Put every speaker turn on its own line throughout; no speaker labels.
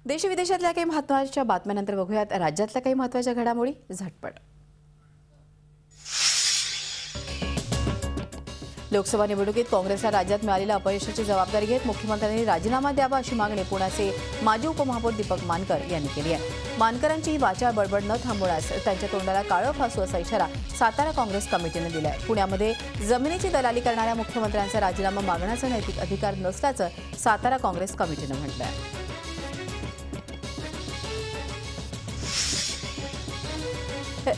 देश-विदेशातल्या काही महत्त्वाच्या बातम्यांनंतर बघूयात राज्यातल्या काही महत्त्वाच्या घडामोडी झटपट। लोकसभा निवडणुकीत काँग्रेसला राज्यात मिळालेल्या अपयशाची जबाबदारी घेत मुख्यमंत्र्यांनी राजीनामा द्यावा अशी मागणी पुण्याचे माजी उपमहापौर दीपक मानकर यांनी केली आहे। मानकरांची ही वाचाळ बडबड न थांबवण्यास त्यांच्या तोंडाला काळं फासू असा इशारा सातारा काँग्रेस कमिटीने दिला आहे। पुण्यामध्ये जमिनीची दलाली करणाऱ्या मुख्यमंत्र्यांचा राजीनामा मागण्याचा नैतिक अधिकार नसल्याचं सातारा काँग्रेस कमिटीने म्हटलं आहे।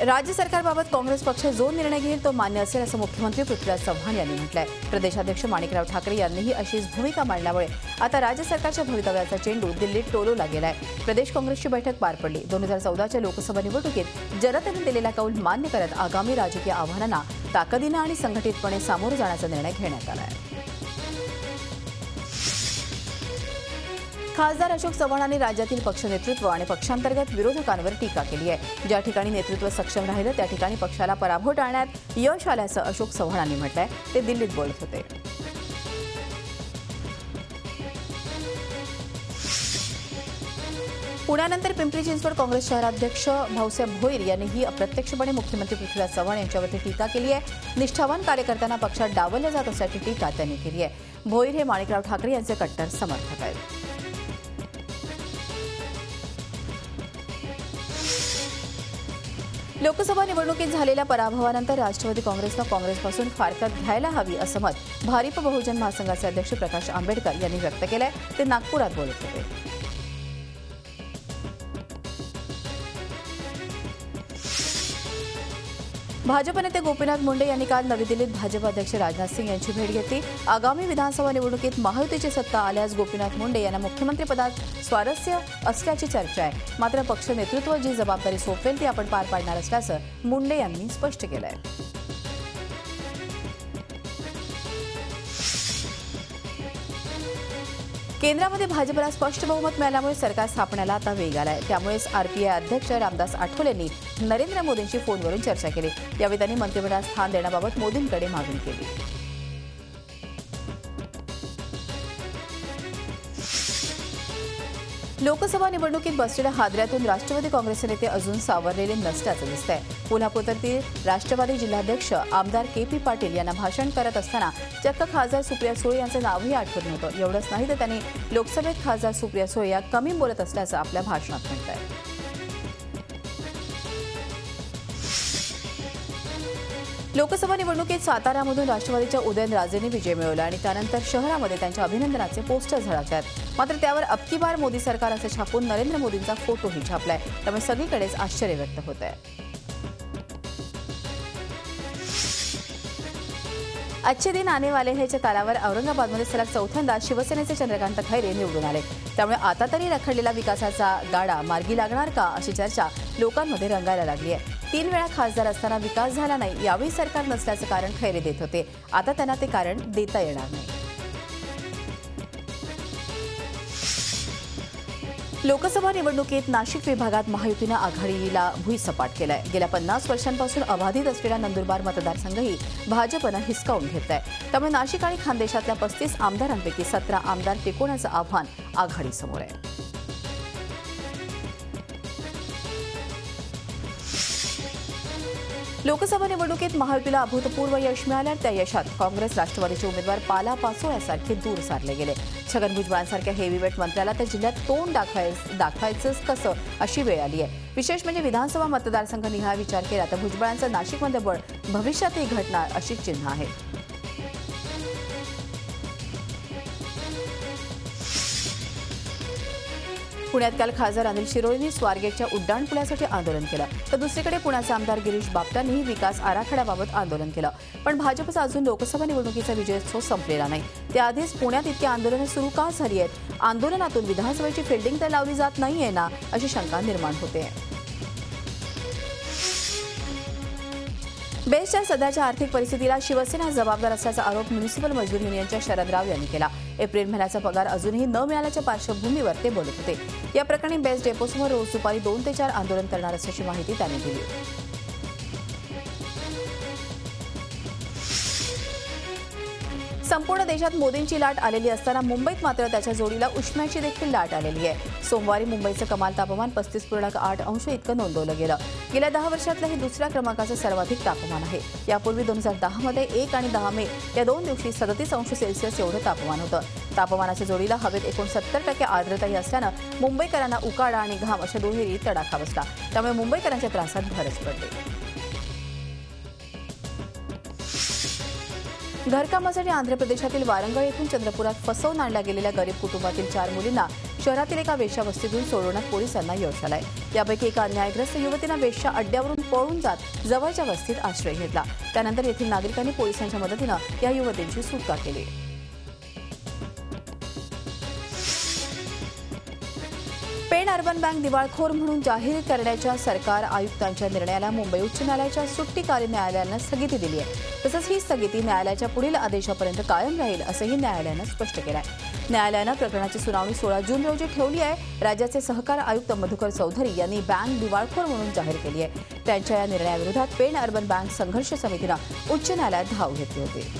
राज्य सरकारबाबत काँग्रेस पक्ष जो निर्णय घेईल तो मान्य असेल असं मुख्यमंत्री पृथ्वीराज चव्हाण यांनी म्हटलंय। प्रदेशाध्यक्ष माणिकराव ठाकरे यांनीही अशीच भूमिका मांडल्यामुळे आता राज्य सरकारच्या भवितव्याचा चेंडू दिल्लीत टोलवला गेलाय। प्रदेश काँग्रेसची बैठक पार पडली। 2014च्या लोकसभा निवडणुकीत जनतेने दिलेला कौल मान्य करत आगामी राजकीय आव्हानांना ताकदीने आणि संघटितपणे सामोरं जाण्याचा निर्णय घेण्यात आला आहे। खासदार अशोक चव्हाणांनी राज्यातील पक्ष नेतृत्व आणि पक्षांतर्गत विरोधकांवर टीका केली आहे। ज्या ठिकाणी नेतृत्व सक्षम राहिलं त्या ठिकाणी पक्षाला पराभव टाळण्यात यश आल्याचं अशोक चव्हाणांनी म्हटलंय। ते दिल्लीत बोलत होते। पुण्यानंतर पिंपरी चिंचवड काँग्रेस शहराध्यक्ष भाऊसाहेब भोईर यांनीही अप्रत्यक्षपणे मुख्यमंत्री पृथ्वीराज चव्हाण यांच्यावरती टीका केली आहे। निष्ठावान कार्यकर्त्यांना पक्षात डावललं जात असल्याची टीका त्यांनी केली आहे। भोईर हे माणिकराव ठाकरे यांचे कट्टर समर्थक आहेत। लोकसभा निवडणुकीत झालेल्या पराभवानंतर राष्ट्रवादी काँग्रेसनं काँग्रेसपासून फारकत घ्यायला हवी असं मत भारिप बहुजन महासंघाचे अध्यक्ष प्रकाश आंबेडकर यांनी व्यक्त केलंय। ते नागपुरात बोलत होते। भाजप नेते गोपीनाथ मुंडे यांनी काल नवी दिल्लीत भाजप अध्यक्ष राजनाथ सिंह यांची भेट घेतली। आगामी विधानसभा निवडणुकीत महायुतीची सत्ता आल्यास गोपीनाथ मुंडे यांना मुख्यमंत्रीपदात स्वारस्य असल्याची चर्चा आहे। मात्र पक्ष नेतृत्व जी जबाबदारी सोपवेल ती आपण पार पाडणार असल्याचं मुंडे यांनी स्पष्ट केलं आहे। केंद्रामध्ये भाजपला स्पष्ट बहुमत मिळाल्यामुळे सरकार स्थापनेला आता वेग आलाय। त्यामुळेच आरपीआय अध्यक्ष रामदास आठवलेंनी नरेंद्र मोदींशी फोनवरून चर्चा केली। यावेळी त्यांनी मंत्रिमंडळात स्थान देण्याबाबत मोदींकडे मागणी केली। लोकसभा निवडणुकीत बसलेल्या हादऱ्यातून राष्ट्रवादी काँग्रेसचे नेते अजून सावरलेले नसल्याचं दिसतंय। कोल्हापूरतील राष्ट्रवादी जिल्हाध्यक्ष आमदार के.पी. पाटील यांना भाषण करत असताना चक्क खासदार सुप्रिया सुळे यांचं नावही आठवत नव्हतं। एवढंच नाही तर त्यांनी लोकसभेत खासदार सुप्रिया सुळे या कमी बोलत असल्याचं आपल्या भाषणात म्हटलंय। लोकसभा निवडणुकीत साताऱ्यामधून राष्ट्रवादीच्या उदयनराजेंनी विजय मिळवला आणि त्यानंतर शहरामध्ये त्यांच्या अभिनंदनाचे पोस्टर झळकतात। मात्र त्यावर अबकी बार मोदी सरकार असे छापून नरेंद्र मोदींचा फोटोही छापलाय। त्यामुळे सगळीकडेच आश्चर्य व्यक्त होत आहे। अच्छे दिन आने वाले हेच्या तालावर औरंगाबादमध्ये सलग चौथ्यांदा शिवसेनेचे चंद्रकांत खैरे निवडून आले। त्यामुळे आता तरी रखडलेला विकासाचा गाडा मार्गी लागणार का अशी चर्चा लोकांमध्ये रंगायला लागली आहे। 3 वेळा खासदार असताना विकास झाला नाही यावेळी सरकार नसल्याचं कारण खैरे देत होते। आता त्यांना ते कारण देता येणार नाही। लोकसभा निवडणुकीत नाशिक विभागात महायुतीनं आघाडीला भुईसपाट केलाय। गेल्या 50 वर्षांपासून अबाधित असलेला नंदुरबार मतदारसंघही भाजपनं हिसकावून घेतलाय। त्यामुळे नाशिक आणि खानदेशातल्या 35 आमदारांपैकी 17 आमदार टिकवण्याचं आव्हान आघाडीसमोर आहे। लोकसभा निवडणुकीत महायुतीला अभूतपूर्व यश मिळालं। त्या यशात काँग्रेस राष्ट्रवादीचे उमेदवार पाला पाचोळ्यासारखे दूर सारले गेले। छगन भुजबळांसारख्या हेवीवेट मंत्र्याला त्या जिल्ह्यात तोंड दाखवायचंच कसं अशी वेळ आली आहे। विशेष म्हणजे विधानसभा मतदारसंघ निहाय विचार केला तर भुजबळांचं नाशिकमध्ये बळ भविष्यातही घडणार अशी चिन्ह आहेत। पुण्यात काल खासदार अनिल शिरोळेंनी स्वारगेटच्या उड्डाणपुलासाठी आंदोलन केलं तर दुसरीकडे पुण्याचे आमदार गिरीश बापटांनीही विकास आराखड्याबाबत आंदोलन केलं। पण भाजपचा अजून लोकसभा निवडणुकीचा विजयोत्सव संपलेला नाही। त्याआधीच पुण्यात इतकी आंदोलनं सुरू का झाली आहेत? आंदोलनातून विधानसभेची फिल्डिंग तर लावली जात नाहीये ना अशी शंका निर्माण होते। बेस्टच्या सध्याच्या आर्थिक परिस्थितीला शिवसेना जबाबदार असल्याचा आरोप म्युनिसिपल मजदूर युनियनच्या शरद राव यांनी केला। एप्रिल महिन्याचा पगार अजूनही न मिळाल्याच्या पार्श्वभूमीवर ते बोलत होते। या प्रकरणी बेस्ट डेपोसमोर रोज दुपारी 2 ते 4 आंदोलन करणार असल्याची माहिती त्यांनी दिली। संपूर्ण देशात मोदींची लाट आलेली असताना मुंबईत मात्र त्याच्या जोडीला उष्म्याची देखील लाट आलेली आहे। सोमवारी मुंबईचं कमाल तापमान 35.8 अंश इतकं नोंदवलं गेलं। गेल्या 10 वर्षातलं हे दुसऱ्या क्रमांकाचं सर्वाधिक तापमान आहे। यापूर्वी 2010 मध्ये 1 आणि 10 मे या 2 दिवशी 37 अंश सेल्सिअस एवढं तापमान होतं। तापमानाच्या जोडीला हवेत 69% आर्द्रताही असल्यानं मुंबईकरांना उकाडा आणि घाम अशा दुहेरी तडाखा बसला। त्यामुळे मुंबईकरांच्या त्रासात भरच पडली। घरकामासाठी आंध्र प्रदेशातील वारंगळ येथून चंद्रपुरात फसवून आणल्या गेलेल्या गरीब कुटुंबातील 4 मुलींना शहरातील एका वेश्यावस्तीतून सोडवण्यात पोलिसांना यश आलंय। यापैकी एका अन्यायग्रस्त युवतीनं वेश्या अड्ड्यावरून पळून जात जवळच्या वस्तीत आश्रय घेतला। त्यानंतर येथील नागरिकांनी पोलिसांच्या मदतीनं या युवतींची सुटका केली। पेण अर्बन बँक दिवाळखोर म्हणून जाहीर करण्याच्या सरकार आयुक्तांच्या निर्णयाला मुंबई उच्च न्यायालयाच्या सुट्टीकालीन न्यायालयानं स्थगिती दिली आहे। तसंच ही स्थगिती न्यायालयाच्या पुढील आदेशापर्यंत कायम राहील असंही न्यायालयानं स्पष्ट केलं आहे। न्यायालयानं प्रकरणाची सुनावणी 16 जून रोजी ठेवली आहे। राज्याचे सहकार आयुक्त मधुकर चौधरी यांनी बँक दिवाळखोर म्हणून जाहीर केली आहे। त्यांच्या या निर्णयाविरोधात पेण अर्बन बँक संघर्ष समितीनं उच्च न्यायालयात धाव घेतली होती।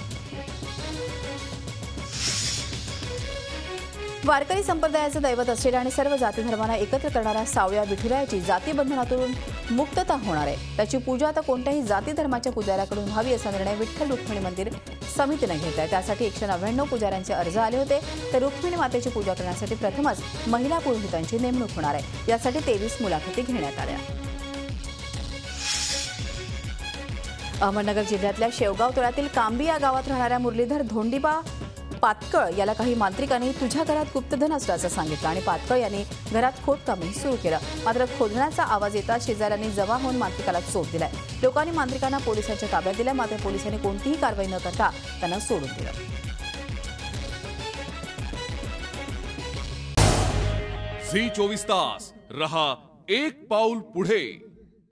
वारकरी संप्रदायाचं दैवत असलेल्या आणि सर्व जाती धर्मांना एकत्र करणाऱ्या सावळ्या विठुरायाची जाती बंधनातून मुक्तता होणार आहे। त्याची पूजा आता कोणत्याही जाती धर्माच्या पुजाऱ्याकडून व्हावी असा निर्णय विठ्ठल रुक्मिणी मंदिर समितीने घेतलाय। त्यासाठी 199 पुजाऱ्यांचे अर्ज आले होते। तर रुक्मिणी मातेची पूजा करण्यासाठी प्रथमच महिला पुरोहितांची नेमणूक होणार आहे। यासाठी 23 मुलाखती घेण्यात आल्या। अहमदनगर जिल्ह्यातल्या शेवगाव तळ्यातील कांबी या गावात राहणाऱ्या मुरलीधर धोंडीबा पातकळ याला काही मांत्रिकांनी तुझ्या घरात गुप्तधन असल्याचं सांगितलं आणि पातकळ यांनी घरात खोदकाम सुरू केलं। मात्र खोदण्याचा आवाज येता शेजाऱ्यांनी जमा होऊन मांत्रिकाला चोप दिलाय। लोकांनी मांत्रिकांना पोलिसांच्या ताब्यात दिलं। मात्र पोलिसांनी कोणतीही कारवाई न करता त्यांना सोडून दिलं।
झी 24 तास रहा एक पाऊल पुढे।